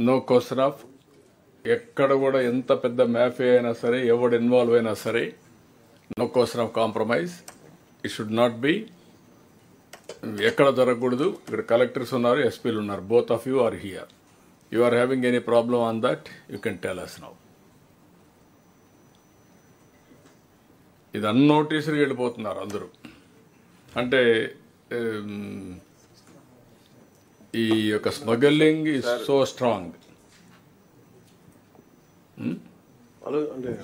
No question of ఎక్కడ కూడా ఎంత పెద్ద మ్యాఫియా అయినా సరే ఎవడు ఇన్వాల్వ్ అయినా సరే no question of compromise. It should not be. ఎక్కడ జరగకూడదు. ఇక్కడ కలెక్టర్స్ ఉన్నారు, ఎస్పీలు ఉన్నారు. Both of you are here. You are having any problem on that you can tell us now. ఇది అన్నోటీసులు వెళ్ళిపోతున్నారు అందరూ. అంటే ఈ యొక్క smuggling is so strong.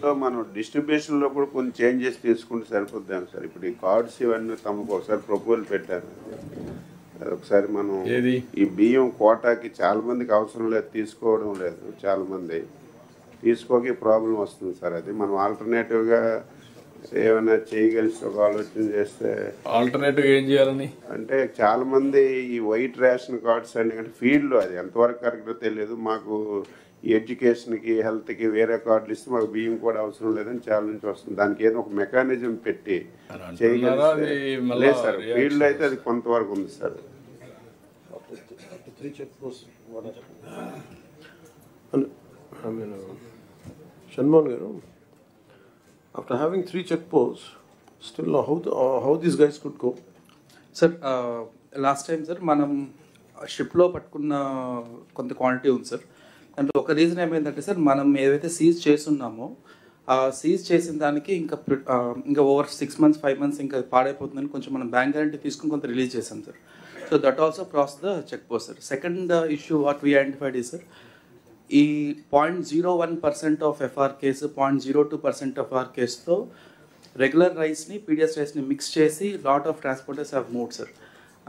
So మనం డిస్ట్రిబ్యూషన్ లో కూడా కొన్ని చేంజెస్ తీసుకుంటే సరిపోద్దాం సార్. ఇప్పుడు ఈ కార్డ్స్ ఇవన్నీ తమకు ఒకసారి ప్రపోజల్ పెట్టారు. ఒకసారి మనం ఈ బియ్యం కోటాకి చాలా మందికి అవసరం లేదు, తీసుకోవడం లేదు. చాలా మంది తీసుకోకి ప్రాబ్లం వస్తుంది సార్. అది మనం ఆల్టర్నేటివ్ గా ఏమైనా చేయగలిసి ఒక ఆలోచన చేస్తే. ఆల్టర్నేటివ్ ఏం చేయాలని అంటే చాలా మంది ఈ వైట్ రేషన్ కార్డ్స్ అంటే ఫీల్డ్ లో అది ఎంతవరకు కరెక్టో తెలియదు. మాకు ఈ ఎడ్యుకేషన్కి హెల్త్కి వేరే కార్డులు ఇస్తే మాకు బియ్యం కూడా అవసరం లేదని చాలా నుంచి వస్తుంది. దానికి ఏదో ఒక మెకానిజం పెట్టి చేయగలిగితే. లేదు సార్, ఫీల్డ్ అయితే అది కొంతవరకు ఉంది సార్. షణ్మోహన్ గారు, after having 3 check posts, still how these guys could go? Sir, last time sir మనం షిప్లో పట్టుకున్న కొంత క్వాంటిటీ ఉంది సార్. అంటే ఒక రీజన్ ఏమైందంటే సార్, మనం ఏదైతే సీజ్ చేస్తున్నామో ఆ సీజ్ చేసిన దానికి ఇంకా ఓవర్ 6 months 5 months ఇంకా పాడైపోతుందని కొంచెం మనం బ్యాంక్ గ్యారంటీ తీసుకుని కొంత రిలీజ్ చేసాం sir. So that also cross the check post sir. Second issue what we identified ఈ సార్, ఈ 0.01% ఆఫ్ ఎఫ్ఆర్ కేసు 0.02% ఎఫ్ఆర్ కేసుతో రెగ్యులర్ రైస్ని పీడిఎస్ రైస్ని మిక్స్ చేసి lot of transporters have moved sir.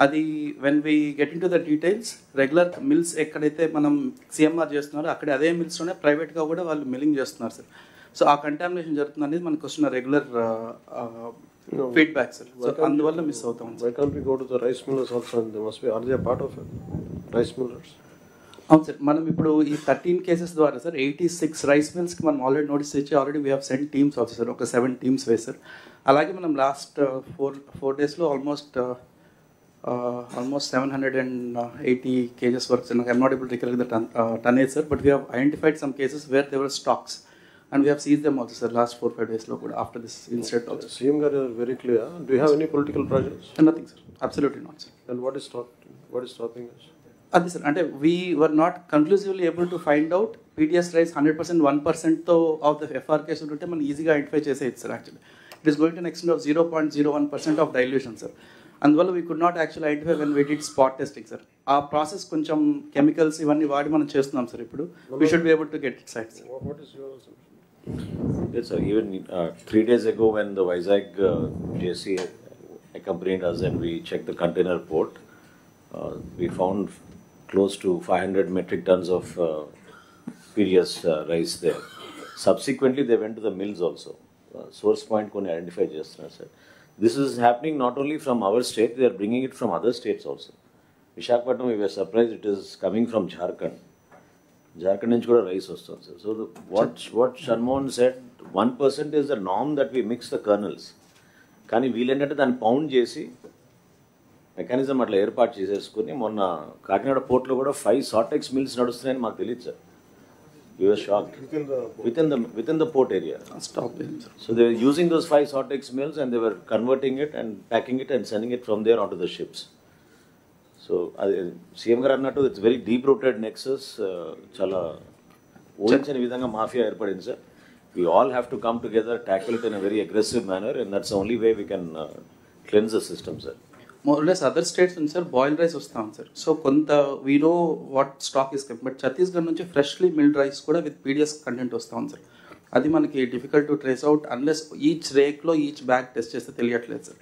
అది when we get into the details, regular mills ఎక్కడైతే మనం సిఎంఆర్ చేస్తున్నారో అక్కడ అదే మిల్స్లోనే ప్రైవేట్గా కూడా వాళ్ళు మిల్లింగ్ చేస్తున్నారు సార్. సో ఆ కంటామినేషన్ జరుగుతుంది అనేది మనకు వస్తున్న రెగ్యులర్ ఫీడ్బ్యాక్ సార్. సో అందువల్ల మిస్ అవుతాం. Why can't we go to the rice millers also, and they must be, are they a part of it? Rice millers? అవును సార్, మనం ఇప్పుడు ఈ 13 కేసెస్ ద్వారా సార్ 86 రైస్ మిల్స్కి మనం ఆల్రెడీ నోటీస్ ఇచ్చి already we have send teams also sir. ఒక 7 teams వేసారు. అలాగే మనం లాస్ట్ 4 daysలో ఆల్మోస్ట్ 780 kgs వరకు సార్. I'm not able to recollect the tonnage sir, but we have identified some cases where there are stocks and we have seized them also sir last 4-5 days lo kuda after this incident also. CM garu are very clear. Do you have any political pressures? Nothing sir, absolutely not sir. And what is stopping us? Adi sir, ante we were not conclusively able to find out PDS rice 100% 1% tho of the FR case unte man easy ga identify cheseyచ్చు sir. Actually it is going to an extent of 0.01% of dilution sir. అందువల్ల we could not actually identify when we did spot testing sir. ఆ process కొంచెం chemicals ఇవన్నీ వాడి మనం చేస్తున్నాం sir. ఇప్పుడు we should be able to get it right sir. What is your assumption? Yes sir, even 3 days ago when the Vizag JC accompanied us and we checked the container port, we found close to 500 metric tons of PDS rice there. Subsequently they went to the mills also. Source point koni identify chestunar sir. This is happening not only from our state, they are bringing it from other states also. Visakhapatnam, we were surprised it is coming from Jharkhand. Jharkhand నుంచి కూడా rice వస్తుంది sir. So what Shanmohan said, 1% is the norm that we mix the kernels. కానీ వీళ్ళేంటంటే దాన్ని pound చేసి mechanism అట్లా ఏర్పాటు చేసేసుకుని మొన్న కాకినాడ పోర్ట్లో కూడా 5 సార్టెక్స్ మిల్స్ నడుస్తున్నాయని మాకు తెలియదు sir. We were shocked. Within the port area. Stop them sir. So they were using those 5 Sortex mills and they were converting it and packing it and sending it from there onto the ships. So CM garu annattu, it's very deep rooted nexus. Chala ఊహించని విధంగా mafia ఏర్పడింది sir. We all have to come together, tackle it in a very aggressive manner, and that's the only way we can cleanse the system sir. More or less other states నుంచి sir boil rice వస్తాం sir. So కొంత we know what stock is come, but Chhattisgarh నుంచి freshly milled rice కూడా with PDS content వస్తాం sir. అది మనకి difficult to trace out unless each రేక్లో each bag test చేస్తే తెలియట్లేదు సార్.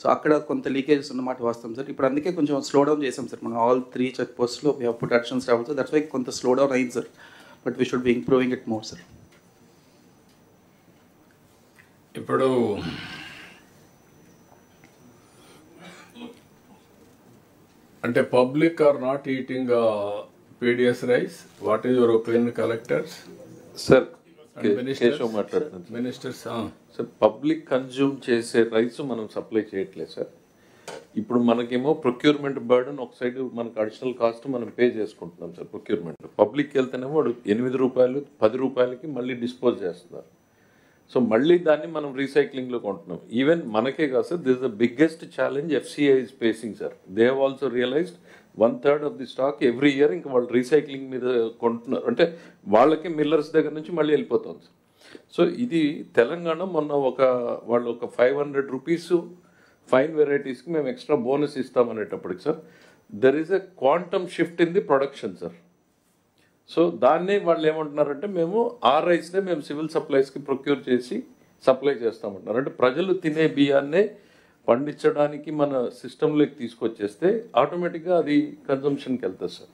సో అక్కడ కొంత లీకేజెస్ ఉన్నమాట వాస్తాం సార్. ఇప్పుడు అందుకే కొంచెం స్లో డౌన్ చేసాం సార్. మనం ఆల్ 3 చెక్ పోస్ట్లో we have put additional staff sir. That's why కొంత స్లో డౌన్ అయింది sir, but we should be improving it more sir. ఇప్పుడు అంటే public are not eating PDS rice. What is your opinion collectors? Sir Keshav మాట్లాడుతున్నాను. Ministers sir public consume చేసే rice మనం supply చేయట్లేదు సార్. ఇప్పుడు మనకేమో ప్రొక్యూర్మెంట్ బర్డన్ ఒక సైడ్ మనకు అడిషనల్ కాస్ట్ మనం పే చేసుకుంటున్నాం సార్ ప్రొక్యూర్మెంట్. పబ్లిక్కి వెళ్తేనేమో వాడు 8 రూపాయలు 10 రూపాయలకి మళ్ళీ డిస్పోజ్ చేస్తున్నారు. సో మళ్ళీ దాన్ని మనం రీసైక్లింగ్లో కొంటున్నాం. ఈవెన్ మనకే కాదు sir, this the biggest challenge FCI is facing sir. They have also realized 1/3 of the stock every year ఇంకా వాళ్ళు రీసైక్లింగ్ మీద కొంటున్నారు. అంటే వాళ్ళకి మిల్లర్స్ దగ్గర నుంచి మళ్ళీ వెళ్ళిపోతుంది సార్. సో ఇది తెలంగాణ మొన్న వాళ్ళు ఒక 500 రూపీస్ ఫైన్ వెరైటీస్కి మేము ఎక్స్ట్రా బోనస్ ఇస్తామనేటప్పటికి sir, there is a quantum shift in the production sir. So దాన్నే వాళ్ళు ఏమంటున్నారంటే మేము ఆ రైస్నే మేము సివిల్ సప్లైస్కి ప్రొక్యూర్ చేసి సప్లై చేస్తామంటున్నారు. అంటే ప్రజలు తినే బియ్యాన్నే పండించడానికి మన సిస్టంలోకి తీసుకొచ్చేస్తే ఆటోమేటిక్గా అది కన్జంప్షన్కి వెళ్తుంది సార్.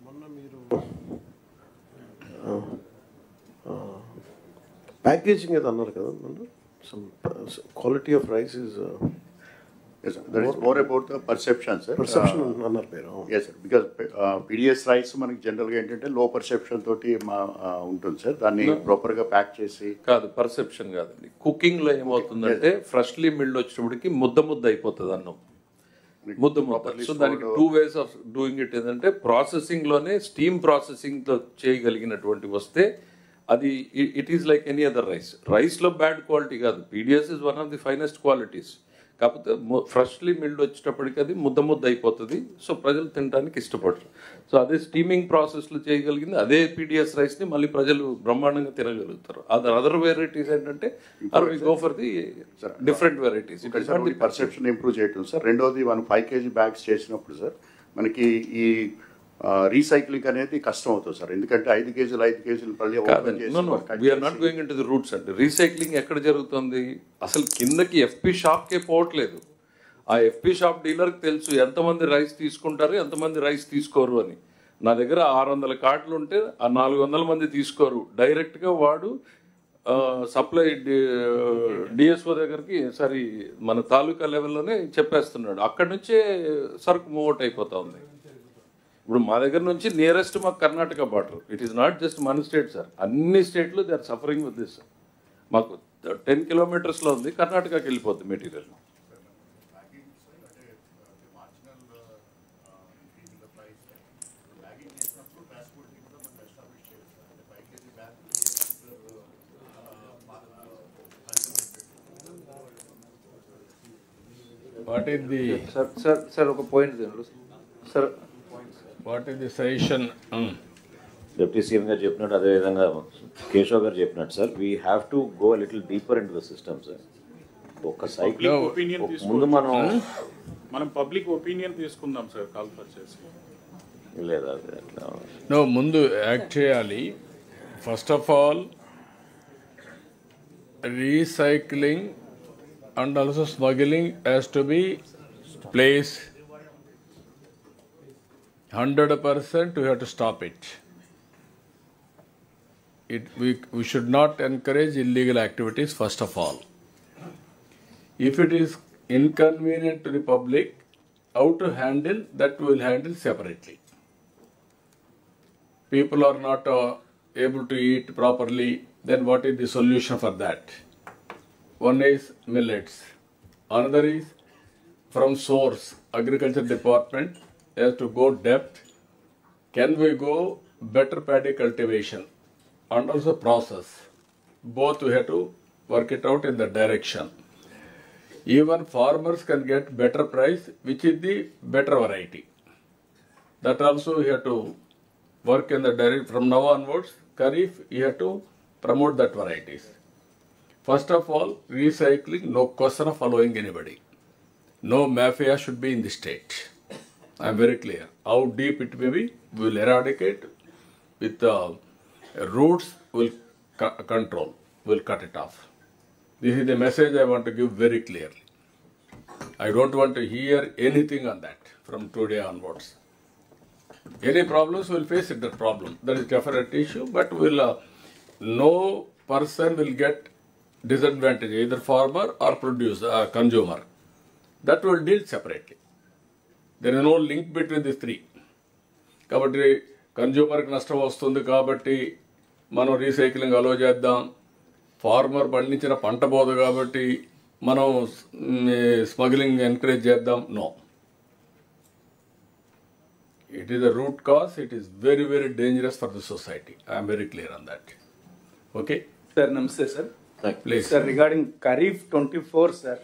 మొన్న మీరు ప్యాకేజింగ్ ఏదో అన్నారు కదా, some quality of rice is yes, sir. That is more about the perception, sir. perception అన్నారు మీరు. Yes, sir. Because PDS rice మనకి జనరల్గా ఏంటంటే లో పర్సెప్షన్ తోటి ఉంటుంది సార్. దాన్ని ప్రాపర్గా ప్యాక్ చేసి కాదు, పర్సెప్షన్ కాదండి. కుకింగ్లో ఏమవుతుందంటే ఫ్రెష్లీ మిల్డ్ వచ్చినప్పటికి ముద్ద అయిపోతుంది అన్నం, ముద్ద. సో దానికి 2 ways ఆఫ్ డూయింగ్ ఇట్ ఏంటంటే ప్రాసెసింగ్లోనే స్టీమ్ ప్రాసెసింగ్తో చేయగలిగినటువంటి వస్తే అది it is like any other రైస్లో బ్యాడ్ క్వాలిటీ కాదు. PDS is one of the finest qualities. కాకపోతే ఫ్రెష్లీ మిల్డ్ వచ్చేటప్పటికి అది ముద్ద అయిపోతుంది. సో ప్రజలు తినడానికి ఇష్టపడరు. సో అదే స్టీమింగ్ ప్రాసెస్లో చేయగలిగింది అదే పీడిఎస్ రైస్ని మళ్ళీ ప్రజలు బ్రహ్మాండంగా తినగలుగుతారు. అదర్ వెరైటీస్ ఏంటంటే go for the different varieties. Perception improve చేయటం సార్. రెండోది మనం 5 kg బ్యాగ్స్ చేసినప్పుడు సార్ మనకి ఈ రీసైక్లింగ్ అనేది కష్టం అవుతుంది సార్. ఎందుకంటే 5 kg we're not going into the routes అండి. రీసైక్లింగ్ ఎక్కడ జరుగుతుంది? అసలు కిందకి ఎఫ్పి షాప్కే పోవట్లేదు. ఆ ఎఫ్పి షాప్ డీలర్కి తెలుసు ఎంతమంది రైస్ తీసుకుంటారు, ఎంతమంది రైస్ తీసుకోరు అని. నా దగ్గర 600 కార్డులు ఉంటే ఆ 400 మంది తీసుకోరు. డైరెక్ట్గా వాడు సప్లై డిఎస్ఓ దగ్గరికి సరే మన తాలూకా లెవెల్లోనే చెప్పేస్తున్నాడు. అక్కడి నుంచే సరుకు మూవ్ అయిపోతా ఉంది. ఇప్పుడు మా దగ్గర నుంచి నియరెస్ట్ మాకు Karnataka border. It is not just మన స్టేట్ సార్, అన్ని స్టేట్లు they are suffering with this. మాకు 10 kilometers ఉంది, కర్ణాటకకి వెళ్ళిపోద్ది material. What is the sir ఒక point sir, what is the suggestion? Deputy CM గారు చెప్పినట్టు అదేవిధంగా కేశవ్ గారు చెప్పినట్టు sir, we have to go little deeper into the system sir. ఒక సైకిల్ ముందు మనం పబ్లిక్ ఒపీనియన్ తీసుకుందాం సార్, కాల్ఫర్ చేసి లేదా అట్లా No, ముందు యాక్ట్ చేయాలి. First of all recycling and also smuggling has to be placed 100%. We have to stop it. We should not encourage illegal activities first of all. If it is inconvenient to the public, how to handle that we will handle separately. People are not able to eat properly, then what is the solution for that? One is millets. Another is from source, agriculture department has to go depth. Can we go better paddy cultivation and also process? Both we have to work it out in that direction. Even farmers can get better price, which is the better variety. That also we have to work in the direction. From now onwards, Kharif, you have to promote that varieties. First of all, recycling, no question of following anybody. No mafia should be in the state. I am very clear. How deep it may be, we will eradicate. With the roots, we will control, we will cut it off. This is the message I want to give very clearly. I don't want to hear anything on that from today onwards. Any problems, we will face it, that problem. That is definite issue, but no person will get disadvantage, either farmer or producer, consumer. That will deal separately. There is no link between these three. కాబట్టి కన్జ్యూమర్కి నష్టం వస్తుంది కాబట్టి మనం recycling అలో చేద్దాం. Farmer పండించిన పంట పోదు కాబట్టి మనం స్మగ్లింగ్ ఎంకరేజ్ చేద్దాం, no. It is the root cause, it is very very dangerous for the society. I'm very clear on that. Okay sir, నమస్తే sir. Please sir, regarding kharif 24 sir,